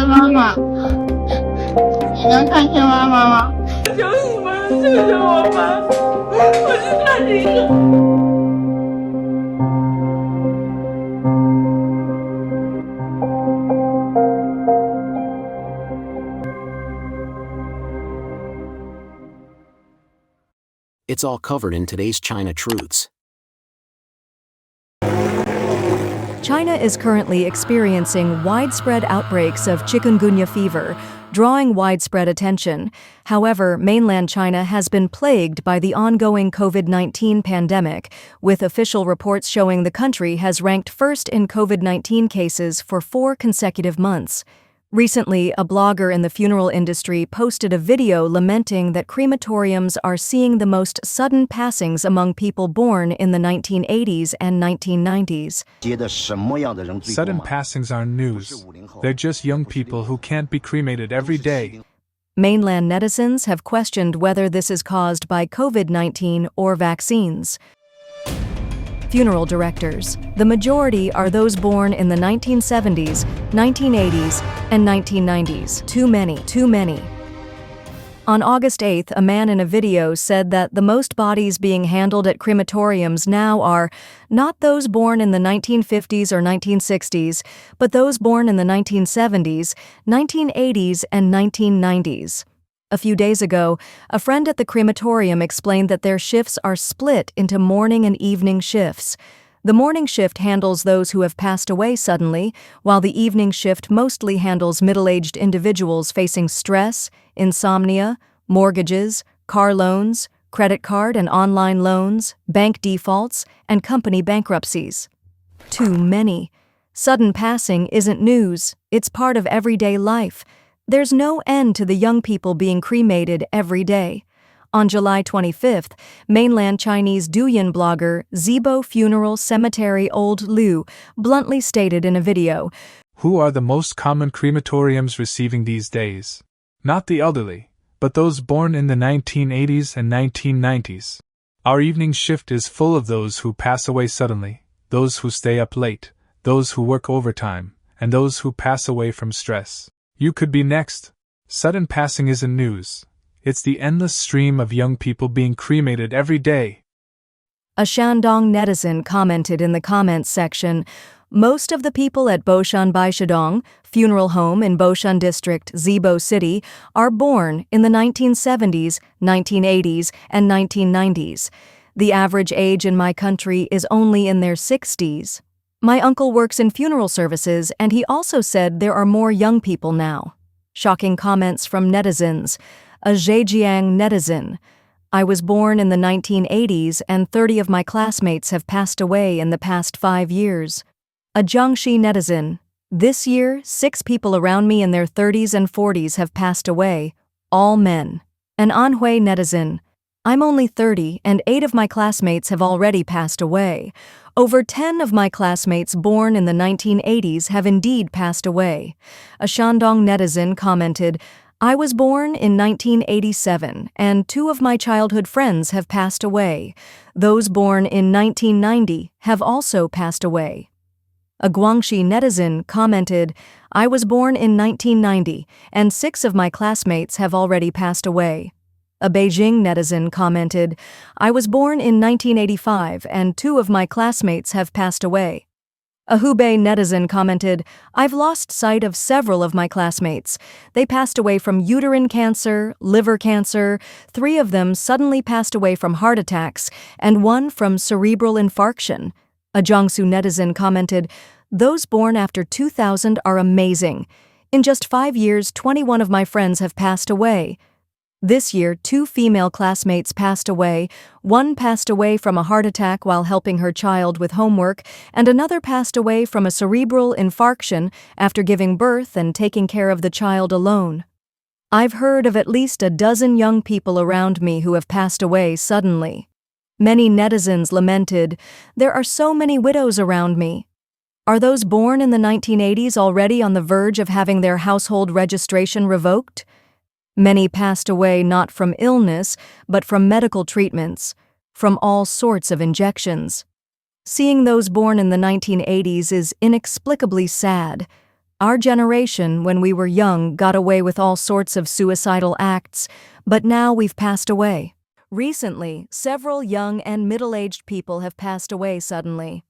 妈妈，你能看见妈妈吗？求你们救救我吧！我是大金哥。It's all covered in today's China Truths. China is currently experiencing widespread outbreaks of chikungunya fever, drawing widespread attention. However, mainland China has been plagued by the ongoing COVID-19 pandemic, with official reports showing the country has ranked first in COVID-19 cases for 4 consecutive months. Recently, a blogger in the funeral industry posted a video lamenting that crematoriums are seeing the most sudden passings among people born in the 1980s and 1990s. Sudden passings aren't news. They're just young people who can't be cremated every day. Mainland netizens have questioned whether this is caused by COVID-19 or vaccines. Funeral directors. The majority are those born in the 1970s, 1980s, and 1990s. Too many. On August 8th, a man in a video said that the most bodies being handled at crematoriums now are not those born in the 1950s or 1960s, but those born in the 1970s, 1980s, and 1990s. A few days ago, a friend at the crematorium explained that their shifts are split into morning and evening shifts. The morning shift handles those who have passed away suddenly, while the evening shift mostly handles middle-aged individuals facing stress, insomnia, mortgages, car loans, credit card and online loans, bank defaults, and company bankruptcies. Too many. Sudden passing isn't news, it's part of everyday life. There's no end to the young people being cremated every day. On July 25th, mainland Chinese Douyin blogger Zibo Funeral Cemetery Old Liu bluntly stated in a video, "Who are the most common crematoriums receiving these days? Not the elderly, but those born in the 1980s and 1990s. Our evening shift is full of those who pass away suddenly, those who stay up late, those who work overtime, and those who pass away from stress. You could be next." Sudden passing isn't news. It's the endless stream of young people being cremated every day. A Shandong netizen commented in the comments section, "Most of the people at Boshan Baishadong, funeral home in Boshan District, Zibo City, are born in the 1970s, 1980s, and 1990s. The average age in my country is only in their 60s. My uncle works in funeral services, and he also said there are more young people now." Shocking comments from netizens. A Zhejiang netizen. "I was born in the 1980s, and 30 of my classmates have passed away in the past 5 years." A Jiangxi netizen. "This year, 6 people around me in their 30s and 40s have passed away, all men." An Anhui netizen. "I'm only 30, and 8 of my classmates have already passed away. Over 10 of my classmates born in the 1980s have indeed passed away." A Shandong netizen commented, "I was born in 1987, and 2 of my childhood friends have passed away. Those born in 1990 have also passed away." A Guangxi netizen commented, "I was born in 1990, and 6 of my classmates have already passed away." A Beijing netizen commented, "I was born in 1985, and 2 of my classmates have passed away." A Hubei netizen commented, "I've lost sight of several of my classmates. They passed away from uterine cancer, liver cancer, 3 of them suddenly passed away from heart attacks, and 1 from cerebral infarction." A Jiangsu netizen commented, "Those born after 2000 are amazing. In just 5 years, 21 of my friends have passed away. This year, 2 female classmates passed away. 1 passed away from a heart attack while helping her child with homework, and another passed away from a cerebral infarction after giving birth and taking care of the child alone. I've heard of at least a dozen young people around me who have passed away suddenly." Many netizens lamented, "There are so many widows around me. Are those born in the 1980s already on the verge of having their household registration revoked?" Many passed away not from illness, but from medical treatments, from all sorts of injections. Seeing those born in the 1980s is inexplicably sad. Our generation, when we were young, got away with all sorts of suicidal acts, but now we've passed away. Recently, several young and middle-aged people have passed away suddenly.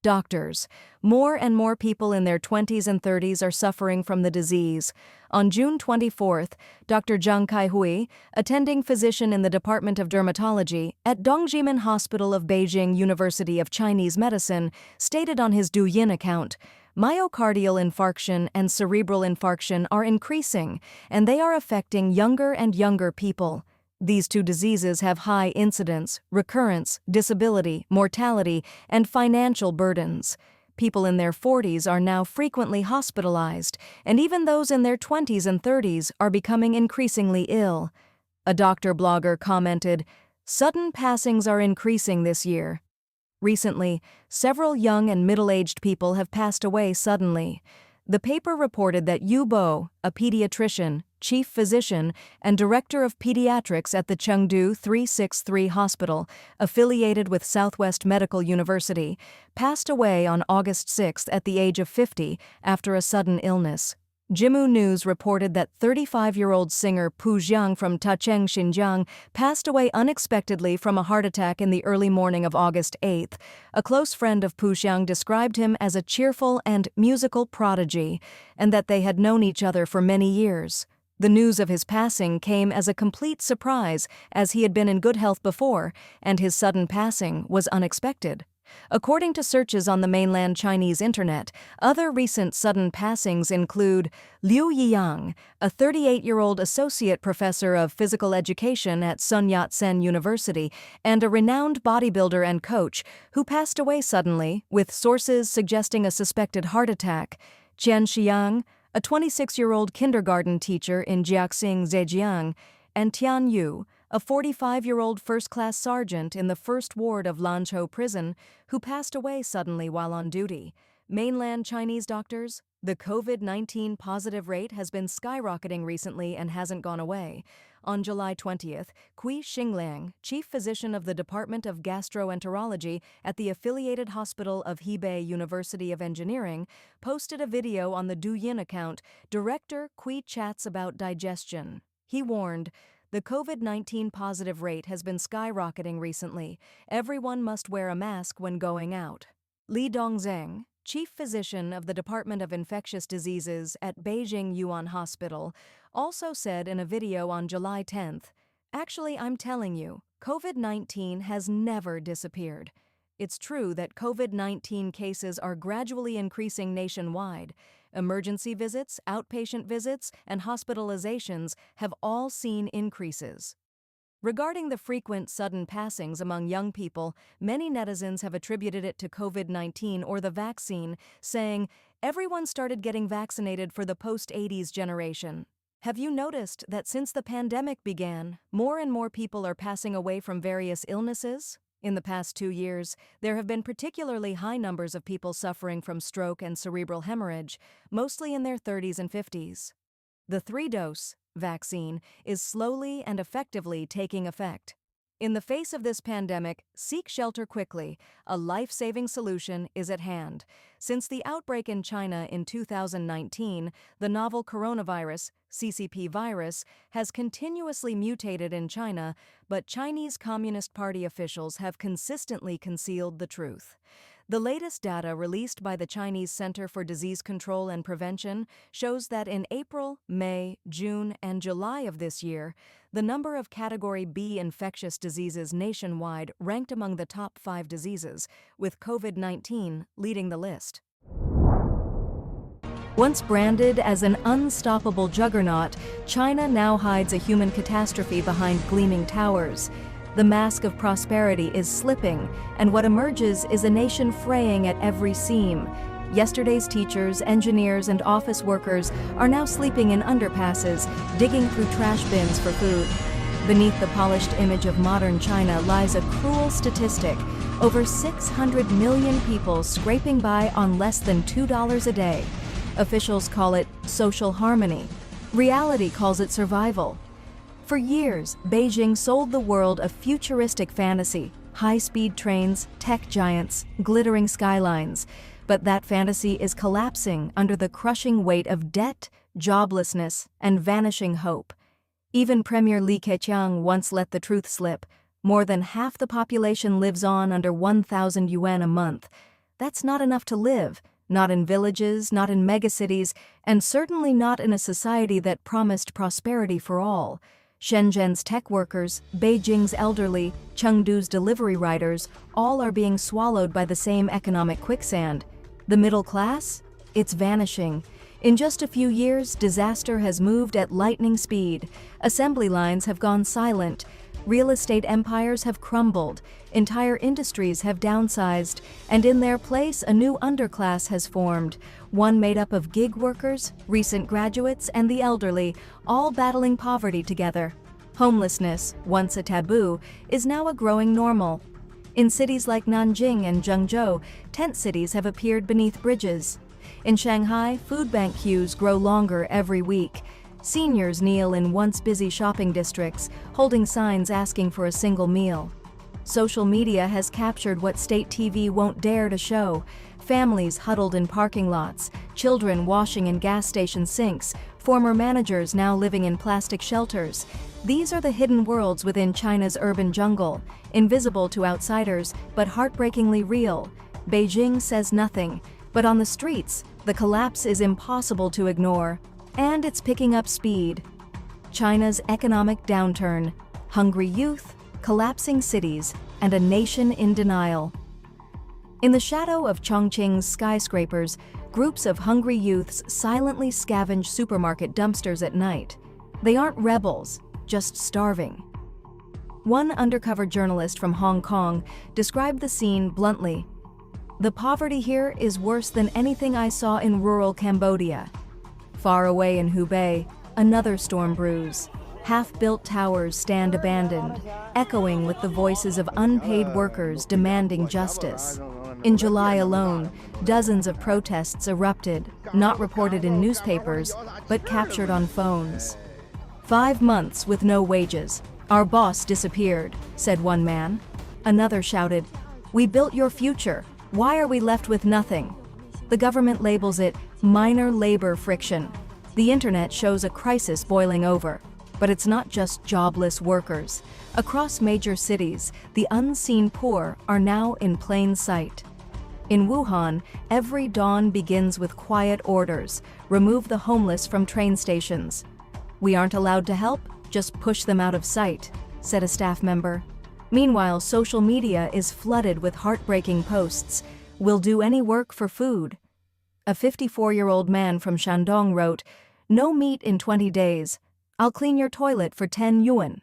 Doctors. More and more people in their 20s and 30s are suffering from the disease. On June 24th, Dr. Zhang Kaihui, attending physician in the Department of Dermatology at Dongjimen Hospital of Beijing University of Chinese Medicine, stated on his Douyin account, "Myocardial infarction and cerebral infarction are increasing, and they are affecting younger and younger people. These two diseases have high incidence, recurrence, disability, mortality, and financial burdens. People in their 40s are now frequently hospitalized, and even those in their 20s and 30s are becoming increasingly ill." A doctor blogger commented, "Sudden passings are increasing this year." Recently, several young and middle-aged people have passed away suddenly. The paper reported that Yu Bo, a pediatrician, chief physician, and director of pediatrics at the Chengdu 363 Hospital, affiliated with Southwest Medical University, passed away on August 6 at the age of 50 after a sudden illness. Jimu News reported that 35-year-old singer Pu Jiang from Tacheng, Xinjiang, passed away unexpectedly from a heart attack in the early morning of August 8. A close friend of Pu Jiang described him as a cheerful and musical prodigy, and that they had known each other for many years. The news of his passing came as a complete surprise, as he had been in good health before, and his sudden passing was unexpected. According to searches on the mainland Chinese internet, other recent sudden passings include Liu Yiyang, a 38-year-old associate professor of physical education at Sun Yat-sen University and a renowned bodybuilder and coach, who passed away suddenly, with sources suggesting a suspected heart attack; Qian Xiang, a 26-year-old kindergarten teacher in Jiaxing, Zhejiang; and Tian Yu, a 45-year-old first-class sergeant in the First Ward of Lanzhou Prison, who passed away suddenly while on duty. Mainland Chinese doctors, the COVID-19 positive rate has been skyrocketing recently and hasn't gone away. On July 20th, Kui Xingliang, chief physician of the Department of Gastroenterology at the affiliated hospital of Hebei University of Engineering, posted a video on the Douyin account, "Director Kui Chats About Digestion." He warned, "The COVID-19 positive rate has been skyrocketing recently. Everyone must wear a mask when going out." Li Dongzheng, chief physician of the Department of Infectious Diseases at Beijing Yuan Hospital, also said in a video on July 10th, "Actually, I'm telling you, COVID-19 has never disappeared. It's true that COVID-19 cases are gradually increasing nationwide. Emergency visits, outpatient visits, and hospitalizations have all seen increases." Regarding the frequent sudden passings among young people, many netizens have attributed it to COVID-19 or the vaccine, saying, "Everyone started getting vaccinated for the post-80s generation." Have you noticed that since the pandemic began, more and more people are passing away from various illnesses? In the past 2 years, there have been particularly high numbers of people suffering from stroke and cerebral hemorrhage, mostly in their 30s and 50s. The 3-dose vaccine is slowly and effectively taking effect. In the face of this pandemic, seek shelter quickly. A life-saving solution is at hand. Since the outbreak in China in 2019, the novel coronavirus, CCP virus, has continuously mutated in China, but Chinese Communist Party officials have consistently concealed the truth. The latest data released by the Chinese Center for Disease Control and Prevention shows that in April, May, June, and July of this year, the number of Category B infectious diseases nationwide ranked among the top 5 diseases, with COVID-19 leading the list. Once branded as an unstoppable juggernaut, China now hides a human catastrophe behind gleaming towers. The mask of prosperity is slipping, and what emerges is a nation fraying at every seam. Yesterday's teachers, engineers, and office workers are now sleeping in underpasses, digging through trash bins for food. Beneath the polished image of modern China lies a cruel statistic: over 600 million people scraping by on less than $2 a day. Officials call it social harmony. Reality calls it survival. For years, Beijing sold the world a futuristic fantasy, high-speed trains, tech giants, glittering skylines. But that fantasy is collapsing under the crushing weight of debt, joblessness, and vanishing hope. Even Premier Li Keqiang once let the truth slip. More than half the population lives on under 1,000 yuan a month. That's not enough to live, not in villages, not in megacities, and certainly not in a society that promised prosperity for all. Shenzhen's tech workers, Beijing's elderly, Chengdu's delivery riders, all are being swallowed by the same economic quicksand. The middle class? It's vanishing. In just a few years, disaster has moved at lightning speed. Assembly lines have gone silent. Real estate empires have crumbled. Entire industries have downsized. And in their place, a new underclass has formed. One made up of gig workers, recent graduates, and the elderly, all battling poverty together. Homelessness, once a taboo, is now a growing normal. In cities like Nanjing and Zhengzhou, tent cities have appeared beneath bridges. In Shanghai, food bank queues grow longer every week. Seniors kneel in once busy shopping districts, holding signs asking for a single meal. Social media has captured what state TV won't dare to show. Families huddled in parking lots, children washing in gas station sinks, former managers now living in plastic shelters. These are the hidden worlds within China's urban jungle, invisible to outsiders, but heartbreakingly real. Beijing says nothing, but on the streets, the collapse is impossible to ignore. And it's picking up speed. China's economic downturn, hungry youth, collapsing cities, and a nation in denial. In the shadow of Chongqing's skyscrapers, groups of hungry youths silently scavenge supermarket dumpsters at night. They aren't rebels, just starving. One undercover journalist from Hong Kong described the scene bluntly. "The poverty here is worse than anything I saw in rural Cambodia." Far away in Hubei, another storm brews. Half-built towers stand abandoned, echoing with the voices of unpaid workers demanding justice. In July alone, dozens of protests erupted, not reported in newspapers, but captured on phones. 5 months with no wages. Our boss disappeared, said one man. Another shouted, "We built your future. Why are we left with nothing?" The government labels it minor labor friction. The internet shows a crisis boiling over. But it's not just jobless workers. Across major cities, the unseen poor are now in plain sight. In Wuhan, every dawn begins with quiet orders. Remove the homeless from train stations. "We aren't allowed to help, just push them out of sight," said a staff member. Meanwhile, social media is flooded with heartbreaking posts. "We'll do any work for food." A 54-year-old man from Shandong wrote, "No meat in 20 days. I'll clean your toilet for 10 yuan."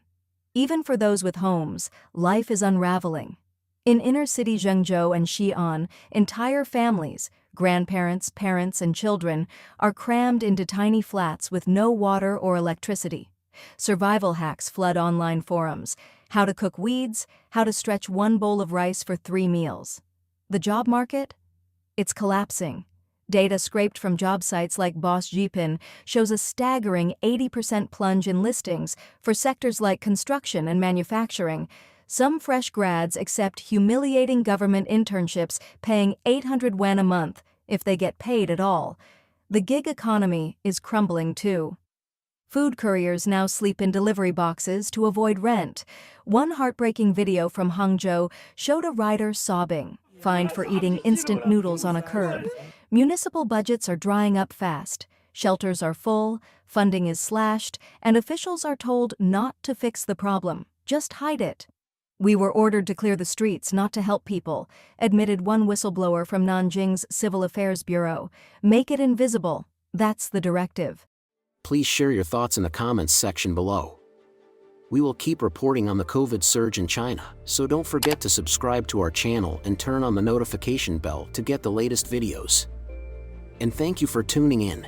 Even for those with homes, life is unraveling. In inner-city Zhengzhou and Xi'an, entire families, grandparents, parents, and children, are crammed into tiny flats with no water or electricity. Survival hacks flood online forums. How to cook weeds, how to stretch one bowl of rice for 3 meals. The job market? It's collapsing. Data scraped from job sites like Boss Jipin shows a staggering 80% plunge in listings for sectors like construction and manufacturing. Some fresh grads accept humiliating government internships paying 800 yuan a month if they get paid at all. The gig economy is crumbling too. Food couriers now sleep in delivery boxes to avoid rent. One heartbreaking video from Hangzhou showed a rider sobbing, fined for eating instant noodles on a curb. Municipal budgets are drying up fast. Shelters are full, funding is slashed, and officials are told not to fix the problem, just hide it. "We were ordered to clear the streets, not to help people," admitted one whistleblower from Nanjing's Civil Affairs Bureau. "Make it invisible. That's the directive." Please share your thoughts in the comments section below. We will keep reporting on the COVID surge in China, so don't forget to subscribe to our channel and turn on the notification bell to get the latest videos. And thank you for tuning in.